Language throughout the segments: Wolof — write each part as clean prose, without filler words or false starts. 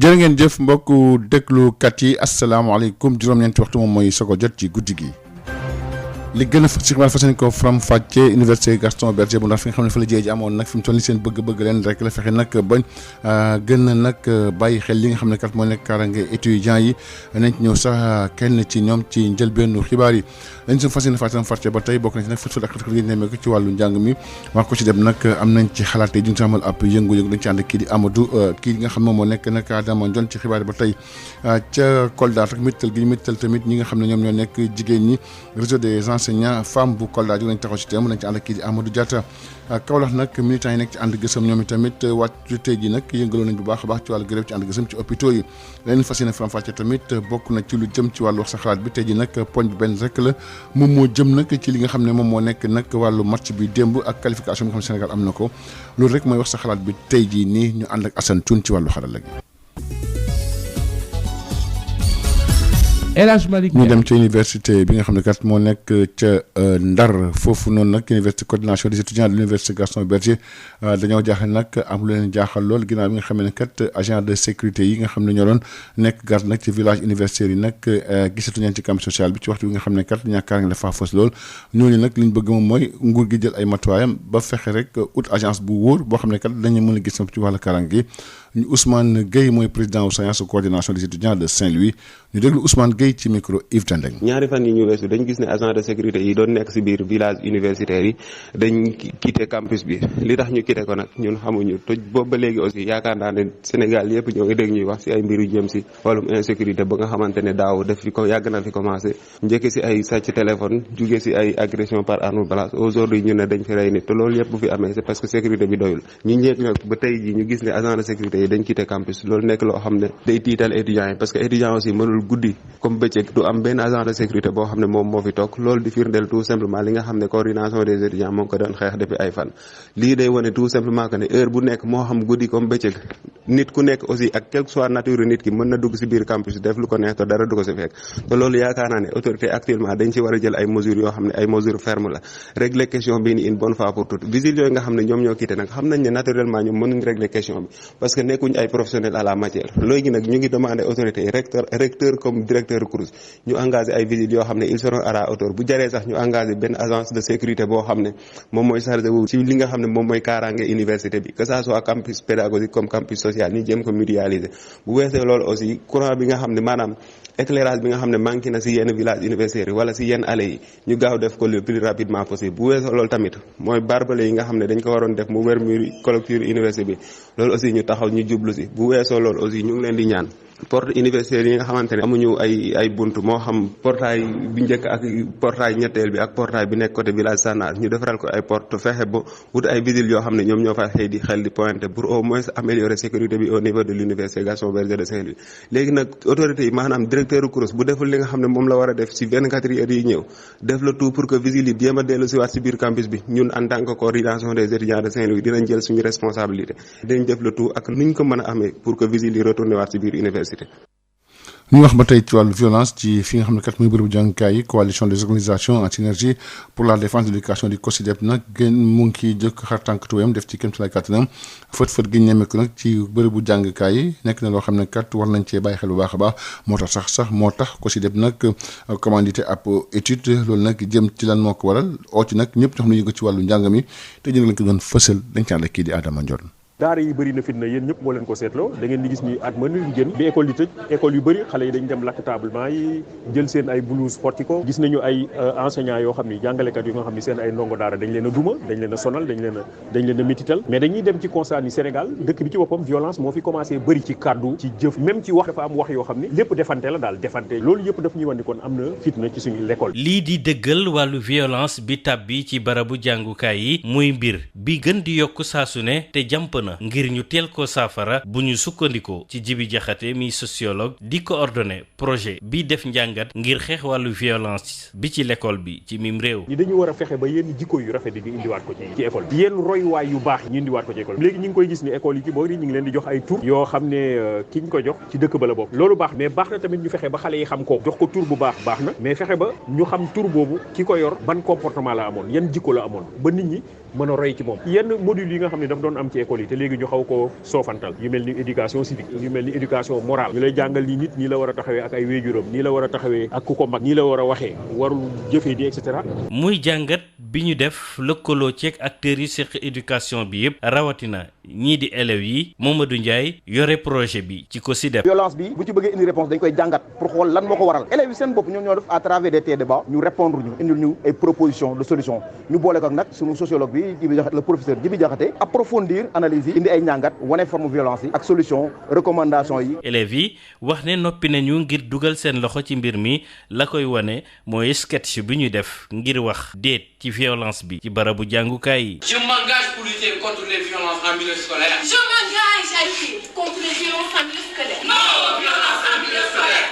jërë ngeen jëf mbokku déglukat yi asalaamaaleykum juróom-ñeenti waxtu moom mooy soog a jot ci guddi gi. li gën a fas yéene ko faram fàccee université Gaston Berger bu Ndar fi nga xam ne fa la ji amoon nag fi mu toll nii seen bëgg-bëgg leen rek la fexe nag bañ gën a nag bàyyi xel li nga xam ne kat moo nekk kaaraange étudiants yi nañ ci ñëw sax kenn ci ñoom ci njëlbeenu xibaar yi lañ seen fas yéene fàccee ba tey bokk na ci nag fët ak xët yi nemmeeku ci wàllu njàng mi wax ko ci dem nag am nañ ci xalaat yi duñ ci amal ab yëngu-yëngu dañ ci ànd kii di Amadou kii nga xam ne moo nekk nag Adama Ndione ci xibaar yi ba tey ca Kolda rek mittal gi mittal tamit ñi nga xam ne ñoom ñoo nekk jigéen ñi réseau des enseignants femme bu Kolda jóg nañ taxaw ci teem nañ ci ànd kii di Amadou Diatta Kaolack nag militants yi nekk ci ànd gësëm ñoom itamit wàccu tey ji nag yëngaloo nañ bu baax a baax ci wàllu grève ci ànd gësëm ci hôpitaux yi leen fas yéene faram-fàcce tamit bokk na ci lu jëm ci wàllu wax sa xalaat bi tey ji nag poñ bi benn rek la moom moo jëm nag ci li nga xam ne moom moo nekk nag wàllu match bi démb ak qualification bi nga xam ne Sénégal am na ko loolu rek mooy wax sa xalaat bi tey jii nii ñu ànd ak Assane Thioune ci wàllu xarala gi. ñu dem ci université bi nga xam ne kat moo nekk ca Ndar foofu noonu nag université coordination des étudiants de l'université Gaston Berger dañoo jaaxle nag am lu leen jaaxal lool ginnaaw bi nga xam ne kat agent de sécurité yi nga xam ne ñoo doon nekk garde nag ci village universitaire yi nag gisatu ñeen ci campus social bi ci waxtu bi nga xam ne kat ñàkkaar nga dafa fës lool ñooñu nag li ñu bëgg moom mooy nguur gi jël ay matuwaayam ba fexe rek ut agence bu wóor boo xam ne kat dañu mën a gis ci wàllu kaaraange gi Ousmane Gueye mooy président wu séance coordination des étudiants de Saint-Louis ñu déglu Ousmane Gueye ci micro Yves Tendeng. ñaari fan yi ñu weesu dañ gis ne agent de sécurité yi doon nekk si biir village universitaire yi dañ quitté campus bi li tax ñu quitté ko nag ñun xamuñu te boobu ba léegi aussi yaakaar naa ne Sénégal yëpp ñoo ngi dégg ñuy wax si ay mbir yu jëm si wàllum insécurité ba nga xamante ne daaw def fi ko yàgg na fi commencé njëkk si ay sàcc téléphone jugee si ay agression par arme blanche aujourd'hui ñu ne dañ fi rey nit te loolu yëpp bu fi amee c'est parce que sécurité bi doyul ñu njëkk nag ba tey ji ñu gis ne agent de sécurité yi dañ quitté campus loolu nekk loo xam ne day tiital étudiants yi parce que étudiants aussi mënul guddi comme bëccëg du am benn agent de sécurité boo xam ne moom moo fi toog loolu di firndeel tout simplement li nga xam ne coordination des étudiants moo ngi ko doon xeex depuis ay fan lii day wane tout simplement que ne heure bu nekk moo xam guddi comme bëccëg nit ku nekk aussi ak quelque soit nature nit ki mën na dugg si biir campus def lu ko neex te dara du ko si fekk te loolu yaakaar naa ne autorité actuellement dañ ci war a jël ay mesures yoo xam ne ay mesures fermes la régler question bii ni une bonne fois pour toutes visites yooyu nga xam ne ñoom ñoo quitté nag xam nañ ne naturellement ñoom mënuñ régler question bi parce que nekkuñ ay professionnels à la matière léegi nag ñu ngi demandé autorités yi recteur comme directeur CROUS ñu engagé ay visites yoo xam ne ils seront à la hauteur bu jaree sax ñu engagé benn agence de sécurité boo xam ne moom mooy chargé wu ci li nga xam ne moom mooy kaaraange université bi que ça soit campus pédagogique comme campus social ñu jéem ko mutualiser bu weesee loolu aussi courant bi nga xam ne maanaam éclairage bi nga xam ne manqué na si yenn village universitaire wala si yenn allées yi ñu gaaw def ko le plus rapidement possible bu weesoo loolu tamit mooy barbelé yi nga xam ne dañ ko waroon def mu wër mur clôture université bi loolu aussi ñu taxaw ñu jublu si bu weesoo loolu aussi ñu ngi leen di ñaan porte universitaire yi nga xamante ne amuñu ay buntu moo xam portail bi njëkk ak portail ñetteel bi ak portail bi nekk côté village Sànnaar ñu defaral ko ay porte fexe ba wut ay vigiles yoo xam ne ñoom ñoo fa xëy di xel di pointer pour au moins améliorer sécurité bi au niveau de l'université Gaston Berger de Saint-Louis léegi nag autorités yi maanaam directeur CROUS bu deful li nga xam ne moom la war a def si 24 heures yi ñëw def le tout pour que vigiles yi jéem a dellu si waat si biir campus bi ñun en tant que coordination des étudiants de Saint-Louis dinañ jël suñu responsabilité dinañ def le tout ak nuñ ko mën a amee pour que vigiles yi retourné waat si biir université. ñu wax ba tey ci wàllu violence ci fi nga xam ne kat muy bërëbu jàngukaay yi coalition des organisations en synergie pour la défense de l'éducation di COSYDEP nag gën mu ngi ciy jëkk xar tànk tuwayam def ci kéemtalaay kàttanam fët gi ñemeeku nag ci bërëbu jàngukaay yi nekk na loo xam ne kat war nañ cee bàyyi xel bu baax a baax moo tax COSYDEP nag commandité ab étude loolu nag jëm ci lan moo ko waral oo ci nag ñëpp ñoo xam ne yëngu ci wàllu njàng mi te jënd lañ ko doon fësal dañ ci ànd ak kii di Adama Ndione. daara yi bëri na fitna yéen ñëpp moo leen ko seetloo da ngeen di gis ni at mën di génn bi école yi tëj école yu bëri xale yi dañ dem lakk tablement yi jël seen ay blouse xotti ko gis nañu ay enseignants yoo xam ni jàngalekat yu nga xam ni seen ay ndongo daara dañ leen a duma dañ leen a sonal dañ leen a mitital mais dañuy dem ci constat ni Sénégal dëkk bi ci boppam violence moo fi commencé bëri ci kàddu ci jëf même ci wax dafa am wax yoo xam ni lépp defante la daal defante loolu yëpp daf ñuy wan ni kon am na fitna ci suñu l'école. lii di dëggal wàllu violence bi tàbbi ci barabu jàngukaay yi muy mbir bi gën di yokk saa su ne te jàmp na ngir ñu teel ko saafara bu ñu sukkandikoo ci Jibi Jaxate mi sociologue di coordonné projet bi def njàngat ngir xeex wàllu violence bi ci l'école bi ci mim réew. ñi dañu war a fexe ba yenn jikko yu rafet yi ñu indiwaat ko ci école bi yenn royuwaay yu baax ñu indiwaat ko ci école bi léegi ñu ngi koy gis ni école yi ci boori ñu ngi leen di jox ay tur yoo xam ne ki ñu ko jox ci dëkk ba la bokk loolu baax mais baax na tamit ñu fexe ba xale yi xam ko jox ko tur bu baax na mais fexe ba ñu xam tur boobu ki ko yor ban comportement la amoon yan jikko la amoon ba nit ñi mën a roy ci moom. yenn module yi nga xam ne dafa doon am ci école yi te léegi ñu xaw koo soofantal yu mel ni éducation civique yu mel ni éducation morale ñu lay jàngal ni nit ñi la war a taxawee ak ay wéejuram nii la war a taxawee ak ku ko mag nii la war a waxee warul jëfee di et cetera. muy jàngat bi ñu def lëkkaloo ceeg acteurs yi seq éducation bi yëpp rawatina ñii di élèves yi Mamadou Ndiaye yore projet bi ci COSYDEP. violence bi bu ci bëggee indi réponse dañ koy jàngat pour xool lan moo ko waral élèves yi seen bopp ñoom ñoo def à travers des débats ñu répondre ñu indil ñu ay propositions de solution ñu boole ko nag suñu sociologue bi le professeur Djibi Diakhaté approfondir analyse yi indi ay njàngat wane forme violence yi ak solution recommandation yi. élèves yi wax ne noppi nañu ngir dugal seen loxo ci mbir mi la koy wane mooy sketch bi ñu def ngir wax déet ci violence bi ci barabu jàngukaay yi. Je m'engage pour lutter contre les violences en milieu scolaire. Je m'engage à lutter contre les violences en milieu scolaire. Non violence en milieu scolaire.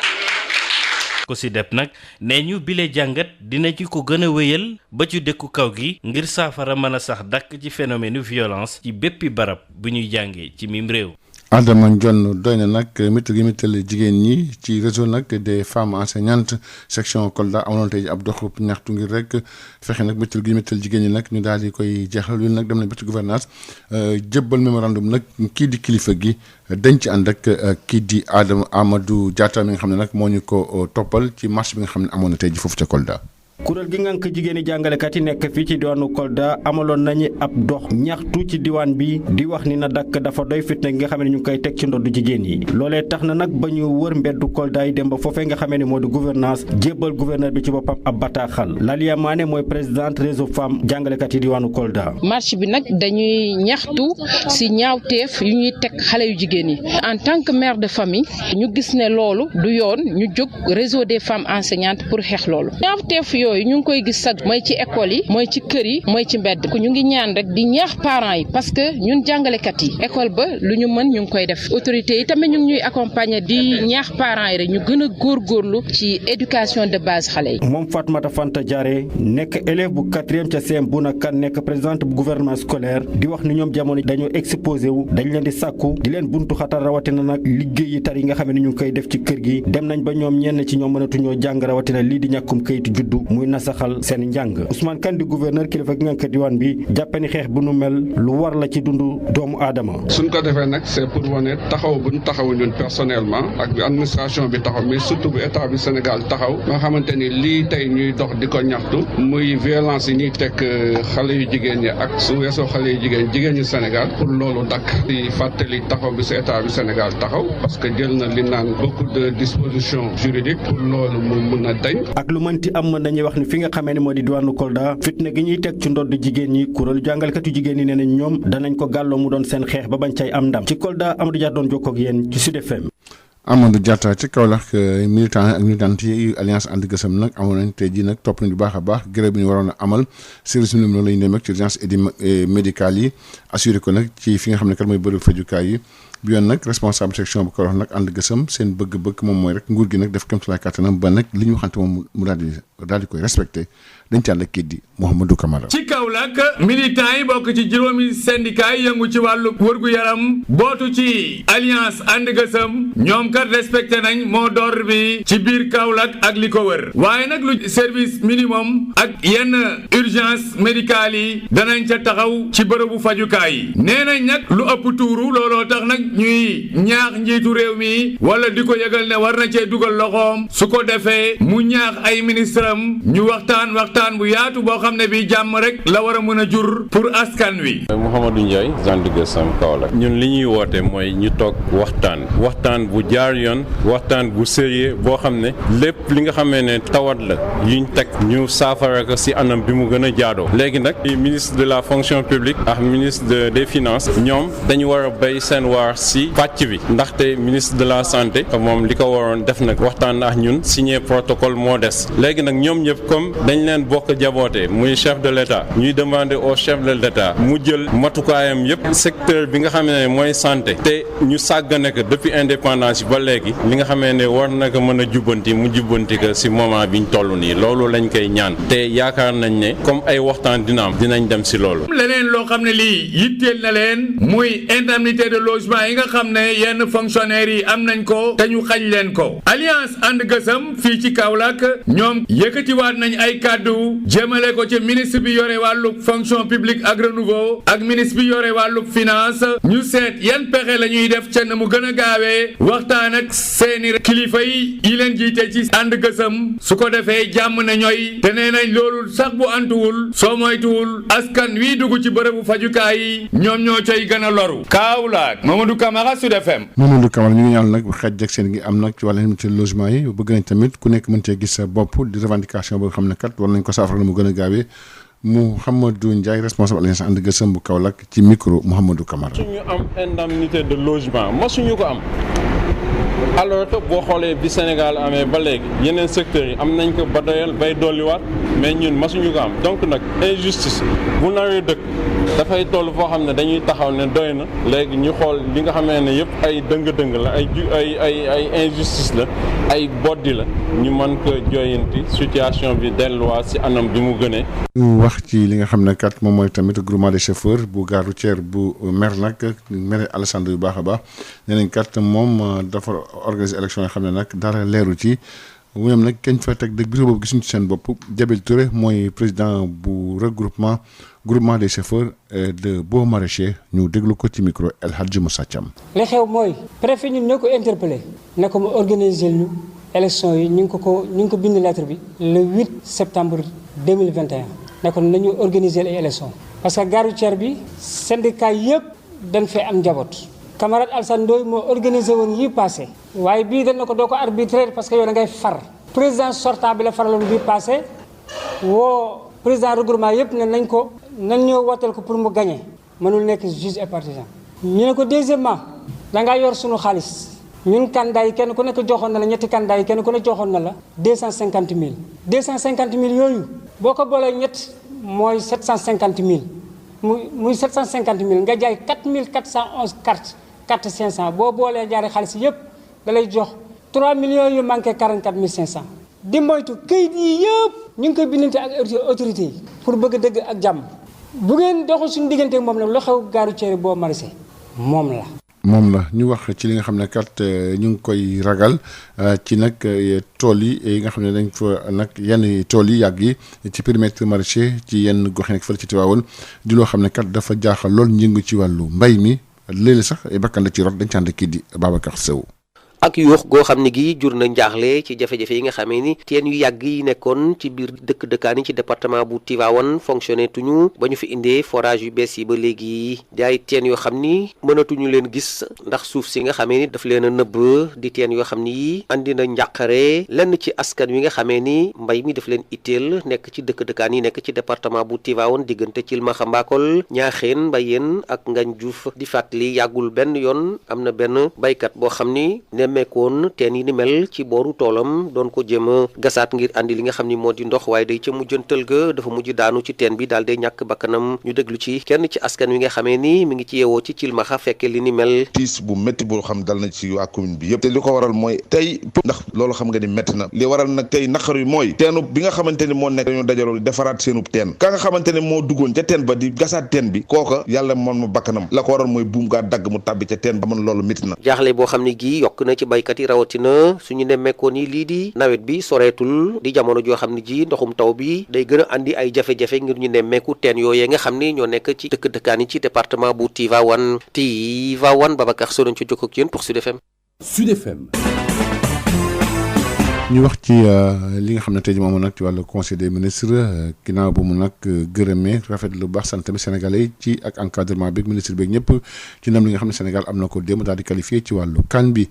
COSYDEP nag nee ñu bile jàngat dina ci ko gën a wéyal ba ci dëkku kaw gi ngir saafara mën a sax dàkk ci phénomène violence ci béppi barab bu ñuy jàngee ci mim réew. Adama Ndione doy na nag météo gi météo jigéen ñi ci réseau nag des femmes enseignantes section Kolda amoon tey ab dox ñaxtu ngir rek fexe nag météo gi météo jigéen ñi nag ñu daal di koy jeexal lu nag dem na bétu gouvernance jébbal mémorandum nag kii di kilifa gi dañ ci ànd ak kii di Adama Amadou Diatta mi nga xam ne nag moo ñu ko toppal ci marche bi nga xam ne amoon na tey ji foofu ca Kolda. kuréel gi ngànk jigéeni jàngalekat yi nekk fii ci diwaanu Kolda amaloon nañu ab dox ñaxtu ci diwaan bi di wax ni na dakk dafa doy fitna gi nga xam ne ñu ngi koy teg ci ndoddu jigéen yi loolee tax na nag ba ñu wër mbeddu Kolda yi dem ba foofee nga xamee ne moo di gouvernance jébbal gouverneur bi ci boppam ab bataaxal Lalia Mané mooy présidente réseau femme jàngalekat yi diwaanu Kolda. marche bi nag dañuy ñaxtu si ñaawteef yu ñuy teg xale yu jigéen yi en tant que mère de famille ñu gis ne loolu du yoon ñu jóg réseau des femmes enseignantes pour xeex loolu ñaawteef yooyu ñu ngi koy gis sax mooy ci école yi mooy ci kër yi mooy ci mbedd ñu ngi ñaan rek di ñaax parents yi parce que ñun jàngalekat yi école ba lu ñu mën ñu ngi koy def autorités yi tamit ñu ngi ñuy accompagner di ñaax parents yi rek ñu gën a góorgóorlu ci éducation de base xale yi. moom Fatmata Fanta Diaré nekk élève bu 4e ca CM bu Nakan nekk présidente bu gouvernement scolaire di wax ni ñoom jamono dañoo exposé wu dañ leen di sàkku di leen buntu xatal rawatina nag liggéey yi tar yi nga xam ne ñu ngi koy def ci kër gi dem nañ ba ñoom ñenn ci ñoom mënatuñoo jàng rawatina lii di ñàkkum kayitu juddu muy nasaxal seen njàng Ousmane Kane di gouverneur kilifa gi nga diwaan bi jàppe ni xeex bu nu mel lu war la ci dundu doomu aadama. suñ ko defee nag c'est pour wane taxaw bu ñu taxaw ñun personnellement ak bi administration bi taxaw mais surtout bu état bi Sénégal taxaw nga xamante ni lii tey ñuy dox di ko ñaxtu muy violence yi ñuy teg xale yu jigéen ñi ak su weesoo xale yu jigéen ñi Sénégal pour loolu dakk di fàttali taxaw bi si état bi Sénégal taxaw parce que jël na li naan beaucoup de dispositions juridiques pour loolu mu mun a dañ. ak lu mënti am dañuy wax ni fi nga xamee ne moo di diwaanu Kolda fitna gi ñuy teg ci ndodd jigéen ñi kuréelu jàngalkatu jigéen ñi nee nañ ñoom danañ ko gàlloo mu doon seen xeex ba bañ cay am ndam ci Kolda Amadou Dia doon jokkoo ak yéen ci Sud FM. Amadou Diatta ci Kaolack militant ak militantes yi alliance ànd gësam nag amoon nañ tey jii nag topp nañu bu baax a baax grève bi ñu waroon a amal service minimum la ñu dem ak ci urgence médicale yi assuré ko nag ci fi nga xam ne kat mooy bërëb fajukaay yi bi yoon nag responsable section bu Kaolack nag ànd gësam seen bëgg-bëgg moom mooy rek nguur gi nag def kéemtulaay kàttanam ba nag li ñu waxante moom mu daal di koy respecté dañ ci ànd ak kii di Mouhamadou Camara. ci Kaolack militant yi bokk ci juróomi syndicat yi yëngu ci wàllu wërgu-yaram bootu ci alliance ànd gësam ñoom kat respecté nañ moo door bi ci biir Kaolack ak li ko wër waaye nag lu service minimum ak yenn urgence médicale yi danañ ca taxaw ci bërëbu fajukaay yi nee nañ nag lu ëpp tuuru looloo tax nag ñuy ñaax njiitu réew mi wala di ko yëgal ne war na cee dugal loxoom su ko defee mu ñaax ay ministre am ñu waxtaan bu yaatu boo xam ne bi jàmm rek la war a mën a jur pour askan wi. Mouhamadou Ndiaye ànd gësam Kaolack ñun li ñuy woote mooy ñu toog waxtaan bu jaar yoon waxtaan bu sérieux boo xam ne lépp li nga xamee ne tawat la yuñ teg ñu saafara ko ci anam bi mu gën a jaadoo léegi nag ministre de la fonction publique ak ministre des finances ñoom dañu war a béy seen waar ci pàcc bi ndaxte ministre de la santé moom li ko waroon def nag waxtaan ak ñun signé protocole moo des léegi nag ñoom ñëpp comme dañ leen bokk jaboote muy chef de l'État ñuy demander au chef de l'État mu jël matukaayam yëpp secteur bi nga xam ne mooy santé te ñu sàggane ko depuis indépendance ba léegi li nga xamee ne war na ko mën a jubbanti mu jubbanti ko ci moment biñ toll nii loolu lañ koy ñaan te yaakaar nañ ne comme ay waxtaan dina am dinañ dem ci loolu. leneen loo xam ne lii yitteel na leen muy indemnité de logement yi nga xam ne yenn fonctionnaires yi am nañ ko te ñu xañ leen ko alliance ànd gësam fii ci Kaolack ñoom yëkkatiwaat nañ ay kàddu jëmale ko ci ministre bi yore wàllu fonction publique ak renouveau ak ministre bi yore wàllu finance ñu seet yan pexe la ñuy def ca na mu gën a gaawee waxtaan ak seeni kilifa yi leen jiite ci ànd gësëm su ko defee jàmm ne ñooy te nee nañ loolu sax bu antuwul soo moytuwul askan wi dugg ci bërëbu fajukaay yi ñoom ñoo cay gën a loru. Kaolack Mamadou Camara Sud FM. Mamadou Camara ñu ngi ñaan nag xeej ak seen gi am nag ci wàllu ci logement yi bëgg nañ tamit ku nekk mën cee gis sa bopp di revendication boo xam ne kat war nañ ko saafara na mu gën a gaawee Mouhamadou Ndiaye responsable alliance ànd gësëm bu Kaolack ci micro Mouhamadou Camara. suñu am indemnité de logement mosuñu ko am. alors que boo xoolee bi Sénégal amee ba léegi yeneen secteurs yi am nañ ko ba doyal bay dolliwaat mais ñun masuñu ko am donc nag injustice bu nawee dëkk dafay toll foo xam ne dañuy taxaw ne doy na léegi ñu xool li nga xamee ne yëpp ay dëng-dëng la ay injustice la ay boddi la ñu mën ko jooyanti situation bi delluwaat ci anam bi mu gënee. ñu wax ci li nga xam ne kat moom mooy tamit groupement des chauffeurs bu gare routière bu maire nag maire Alassane yu baax a baax nee nañ kat moom dafa organiser élection yoo xam ne nag dara leeru ci ñoom nag kañ fa teg dëgg bureau boobu gisuñu ci seen bopp Jabel Touré mooy président bu groupement des chauffeurs de Beaux Maraîchers ñu déglu ko ci micro El Hadji Moussa Thiam. li xew mooy préfet ñun ñoo ko interpellé ne ko mu organiser ñu élection yi ñu ngi ko bind lettre bi le 8 septembre 2021 ne ko nañu organiser ay élection parce que gare routière bi syndicat yëpp dañ fee am njaboot. camarade Alassane Ndoye moo organisé woon yii passé waaye bii dañ na ko doo ko arbitraire parce que yow da ngay far président sortant bi la faraloon bii passé woo président regroupement yëpp ne nañ ñoo wooteel ko pour mu gagné mënul nekk juge et partisan. ñu ne ko deuxièmement da ngaa yor sunu xaalis ñun candidat yi kenn ku nekk joxoon na la ñetti candidat yi kenn ku nekk joxoon na la 250 000 250 000 yooyu boo ko boolee ñett mooy 750 000 muy 750 000 nga jaay 4411 cartes. carte 500 boo boolee jaari xaalis yëpp da lay jox 3 millions yu manqué 44 500 di moytu këyit yi yëpp ñu ngi koy bindante ak autorité yi pour bëgg dëgg ak jàmm bu ngeen doxul suñu diggante moom nag lu xew gare routière Beaux Maraîchers moom la ñu wax ci li nga xam ne kat ñu ngi koy ragal ci nag tool yi nga xam ne dañ fa nag yenn tool yi yàgg yi ci périmètre maraîcher ci yenn gox yi nag fële ci Tivaouane di loo xam ne kat dafa jaaxal lool njëngu ci wàllu mbay mi léeg-léeg sax ay bakkan la ci rot dañ ci ànd kii di Babacar Sow. ak yuux goo xam ne gi jur na njaaxle ci jafe-jafe yi nga xamee ni teen yu yàgg yi nekkoon ci biir dëkkaan yi ci département bu Tivaouane fonctionné tuñu ba ñu fi indee forage yu bees yi ba léegi di ay teen yoo xam ni mënatuñu leen gis ndax suuf si nga xamee ni daf leen a nëbb di teen yoo xam ni andi na njàqare lenn ci askan wi nga xamee ni mbay mi daf leen itteel nekk ci dëkkaan yi nekk ci département bu Tivaouane diggante Thilmakha Mbakol Ñaaxeen Mbayeen ak Ngagne Diouf di fàttali yàggul benn yoon am na benn baykat boo xam ni mekkoon teen yi ni mel ci booru toolam doon ko jéem a gasaat ngir andi li nga xam ni moo di ndox waaye day ca mujjantal ga dafa mujj daanu ci teen bi daal day ñàkk bakkanam ñu déglu ci kenn ci askan wi nga xamee ni mi ngi ci yeewoo ci Thilmakha fekke li ni mel. tiis bu métti boo xam dal na ci waa commune bi yëpp te li ko waral mooy tey ndax loolu xam nga ni métti na li waral nag tey naqar yi mooy teenu bi nga xamante ni moo nekk dañoo dajaloo defaraat seenub teen ka nga xamante ne moo duggoon ca teen ba di gasaat teen bi kooka yàlla moom ma bakkanam la ko waral mooy buum gaa dagg mu tàbbi ca teen ba man loolu métti na jaaxle boo xam ne gi yokk na ci baykat yi rawatina suñu nemmeekoon ni lii di nawet bi soreetul di jamono joo xam ne ji ndoxum taw bi day gën a andi ay jafe-jafe ngir ñu nemmeeku teen yooyee nga xam ni ñoo nekk ci dëkkaan yi ci département bu Tivaouane Babacar Sow ci jokk ak yéen pour Sud FM. Sud FM. ñu wax ci li nga xam ne tey jii moom nag ci wàllu conseil des ministres ginnaaw bu mu nag gërëmee rafet lu baax sant tamit sénégalais yi ci ak encadrement beeg ministre beeg ñëpp ci ndam li nga xam ne Sénégal am na ko démb daal di qualifié ci wàllu CAN bi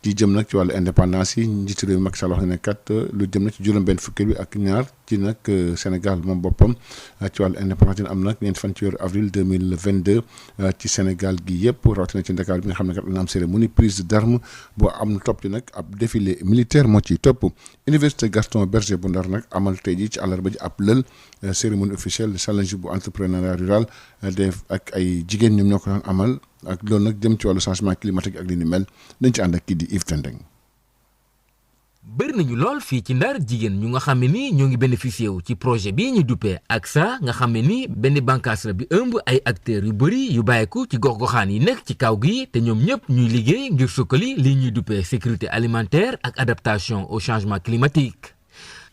ci jëm nag ci wàllu indépendance yi njiitu réew mi Macky Sall wax ne kat lu jëm nag ci juróom-benn fukki bi ak ñaar ci nag Sénégal moom boppam ci wàllu indépendance dina am nag ñeenti fan ci weeru avril 2022 ci Sénégal gi yëpp rawatina ci Dakar bi nga xam ne kat dina am cérémonie prise d'armes boo am topp ci nag ab défilé militaire moo ci topp Université Gaston Berger bu Ndar nag amal tey jii ci àllarba ji ab lël cérémonie officielle challenge bu entrepreneuriat rural def ak ay jigéen ñoom ñoo ko daan amal ak loolu nag jëm ci wàllu changement climatique ak li ni mel dañ ci ànd ak kii di Yves Tendeng. bëri nañu lool fii ci Ndar jigéen ñu nga xam ne ni ñoo ngi bénéficié wu ci projet bii ñu duppee ACSA nga xam ne ni benn bànqaas la bi ëmb ay acteurs yu bëri yu bàyyeeku ci gox-goxaan yi nekk ci kaw gi te ñoom ñëpp ñuy liggéey ngir sukkali lii ñuy duppee sécurité alimentaire ak adaptation au changement climatique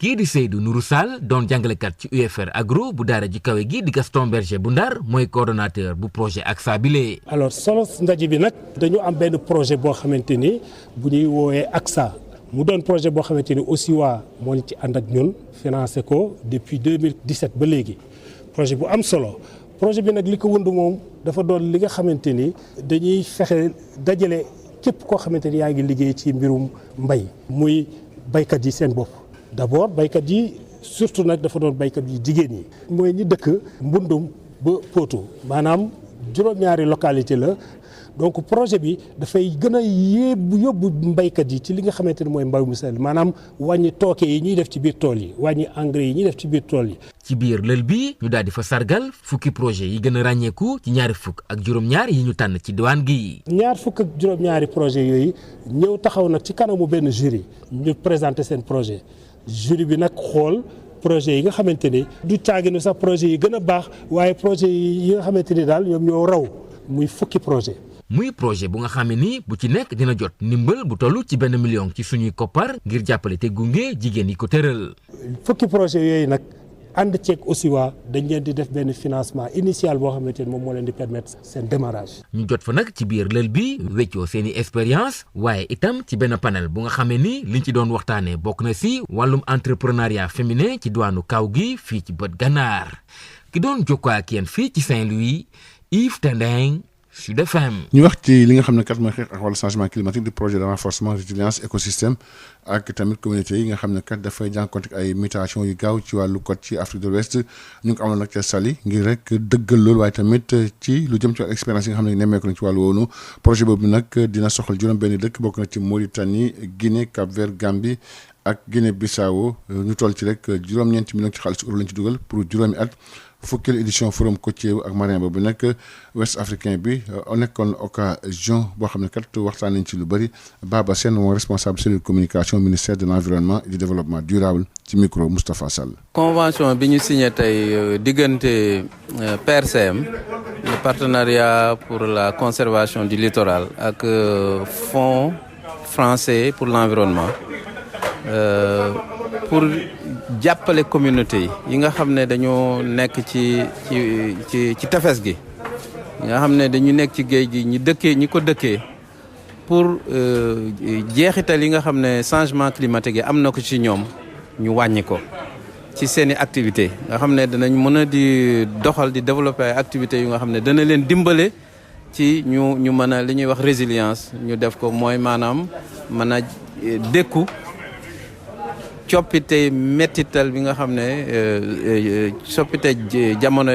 kii di Seydou Nourou Sall doon jàngalekat ci UFR Agro bu daara ji kawe gi di Gaston Berger bu Ndar mooy coordonnateur bu projet AXA bile. alors solo ndaje bi nag dañu am benn projet boo xamante ni bu ñuy woowee AXA mu doon projet boo xamante ni aussi waa moo ci ànd ak ñun financé ko depuis 2017 ba léegi projet bu am solo projet bi nag li ko wënd moom dafa doon li nga xamante ni dañuy fexe dajale képp koo xamante ni yaa ngi liggéey ci mbirum mbay muy baykat yi seen bopp d'abord baykat yi surtout nag dafa doon baykat yi jigéen ñi mooy ñi dëkk Mbundum ba Potou maanaam juróom-ñaari localité la donc projet bi dafay gën a yóbbu mbaykat yi ci li nga xamante ni mooy mbay mu sell maanaam wàññi tooke yi ñuy def ci biir tool yi wàññi engrais yi ñuy def ci biir tool yi. ci biir lël bi ñu daal di fa sargal fukki projet yi gën a ràññeeku ci ñaari fukk ak juróom-ñaar yi ñu tànn ci diwaan gi. ñaar fukk ak juróom-ñaari projet yooyu ñëw taxaw nag ci kanamu benn jury ñu présenter seen projet jury bi nag xool. projet yi nga xamante ni du caaginu sax projet yi gën a baax waaye projet yi nga xamante ni daal ñoom ñoo raw muy fukki projet. muy projet bu nga xam ne ni bu ci nekk dina jot ndimbal bu toll ci 1 million ci suñuy koppar ngir jàppale te gunge jigéen yi ko tëral. fukki projet yooyu nag ànd ceeg aussi waa dañ leen di def benn financement initial boo xamante ni moom moo leen di permettre seen démarrage. ñu jot fa nag ci biir lël bi weccoo seen i expérience waaye itam ci benn panel bu nga xamee ni liñ ci doon waxtaanee bokk na si wàllum entrepreneuriat féminin ci diwaanu kaw gi fii ci bët gànnaar ki doon jokkoo ak yéen fii ci Saint-Louis Yves Tendeng Sud FM. ñu wax ci li nga xam ne kat mooy xeex ak wàllu changement climatique du projet de renforcement résilience écosystème ak tamit communauté yi nga xam ne kat dafay jànkuwante ak ay mutations yu gaaw ci wàllu côte ci Afrique de l'Ouest ñu ngi ko amoon nag ca Saly ngir rek dëggal loolu waaye tamit ci lu jëm ci wàllu expérience yi nga xam ne nemmeeku nañ ci wàllu woonu projet boobu nag dina soxal juróom-benn dëkk bokk na ci Mauritanie Guinée Cap-Vert Gambie ak Guinée Bissau ñu toll ci rek juróom-ñeenti millions ci xaalis euro lañ ci dugal pour juróomi at. fukkeelu édition forum côtier ak marin boobu nag ouest africain bi nekkoon occasion boo xam ne kat waxtaan nañ ci lu bëri Baba Sène moom responsable cellule communication ministère de l'environnement et du développement durable ci micro Moustapha Sall. convention bi ñu signé tey diggante PRCM le partenariat pour la conservation du littoral ak fonds français pour l'environnement pour jàppale communauté yi nga xam ne dañoo nekk ci tefes gi nga xam ne dañu nekk ci géej gi ñi ko dëkkee pour jeexital yi nga xam ne changement climatique yi am na ko ci ñoom ñu wàññi ko ci seeni activité nga xam ne danañ mën a di doxal di développer ay activités yu nga xam ne dana leen dimbale ci ñu mën a li ñuy wax résilience ñu def ko mooy maanaam mën a dékku coppite mettital bi nga xam ne soppite jamono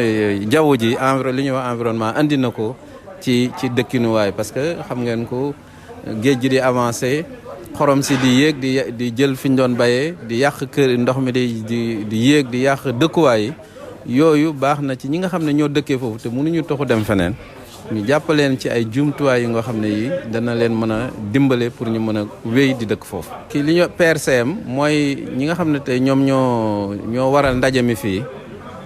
jaww ji li ñuy wax environnement andi na ko ci dëkkinuwaay parce que xam ngeen ko géej gi di avancé xorom si di yéeg di jël fi ñu doon bayee di yàq kër ndox mi di yéeg di yàq dëkkuwaay yi yooyu baax na ci ñi nga xam ne ñoo dëkkee foofu te mënuñu toxu dem feneen ñu jàppaleen ci ay jumtuwaay yi nga xam ne yi dana leen mën a dimbale pour ñu mën a wéy di dëkk foofu. kii li ñu PRCM mooy ñi nga xam ne tey ñoom ñoo waral ndaje mi fii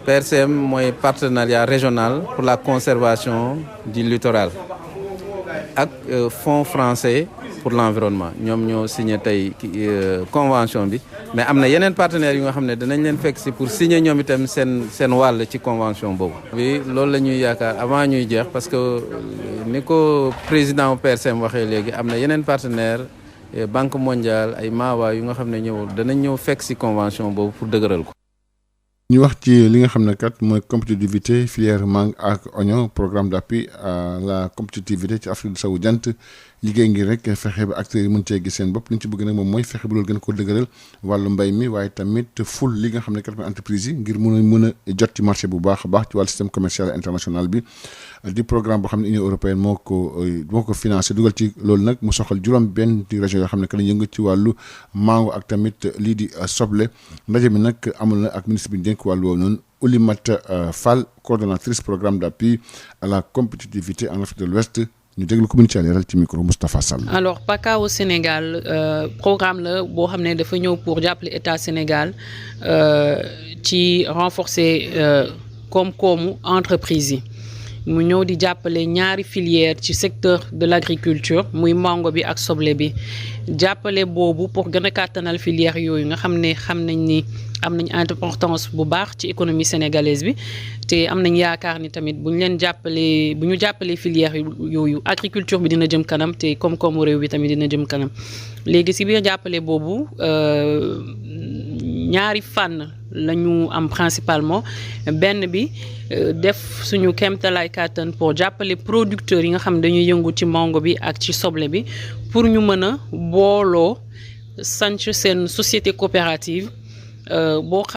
PRCM mooy partenariat régional pour la conservation du littoral ak fonds français pour l'environnement ñoom ñoo signé tey convention bi mais am na yeneen partenaires yu nga xam ne danañ leen fekk si pour signer ñoom itam seen wàll ci convention boobu. bi loolu la ñuy yaakaar avant ñuy jeex parce que ni ko président PRCM waxee léegi am na yeneen partenaires Banque mondiale ay maawa yu nga xam ne danañ ñëw fekk si convention boobu pour dëgëral ko. ñu wax ci li nga xam ne kat mooy compétitivité filière mangue ak oignon programme d'appui à la compétitivité ci Afrique sowu jant liggéey ngir rek fexe ba acteurs yi mën cee gis seen bopp li ñu ci bëgg nag moom mooy fexe ba loolu gën ko dëgëral wàllu mbay mi waaye tamit ful li nga xam ne kat mooy entreprise yi ngir mën a jot ci marché bu baax a baax ci wàllu système commercial international bi di programme boo xam ne Union européenne moo ko financé dugal ci loolu nag mu soxal juróom benn di région yoo xam ne que la yëngu ci wàllu mango ak tamit lii di soble ndaje mi nag amul na ak ministre bi ñu dénk wàllu woowu noonu Oulimata Fall coordonnatrice programme d'appui à la compétitivité en Afrique de l'Ouest ñu déglu ko ci leeral ci micro Moustapha Sall. alors PACA au Sénégal programme la boo xam ne dafa ñëw pour jàppale état Sénégal ci renforcer koom-koomu entreprise yi mu ñëw di jàppale ñaari filière ci secteur de l'agriculture muy mango bi ak soble bi jàppale boobu pour gën a kàttanal filière yooyu nga xam nañ ni am nañ importance bu baax ci économie sénégalaise bi te am nañ yaakaar ni tamit bu ñu jàppalee filière yooyu agriculture bi dina jëm kanam te koom-koomu réew bi tamit dina jëm kanam léegi si biir jàppale boobu ñaari fànn la ñu am principalement benn bi def suñu kéemtalaay kàttan pour jàppale producteurs yi nga xam dañuy yëngu ci mango bi ak ci soble bi pour ñu mën a booloo sanc seen société coopérative boo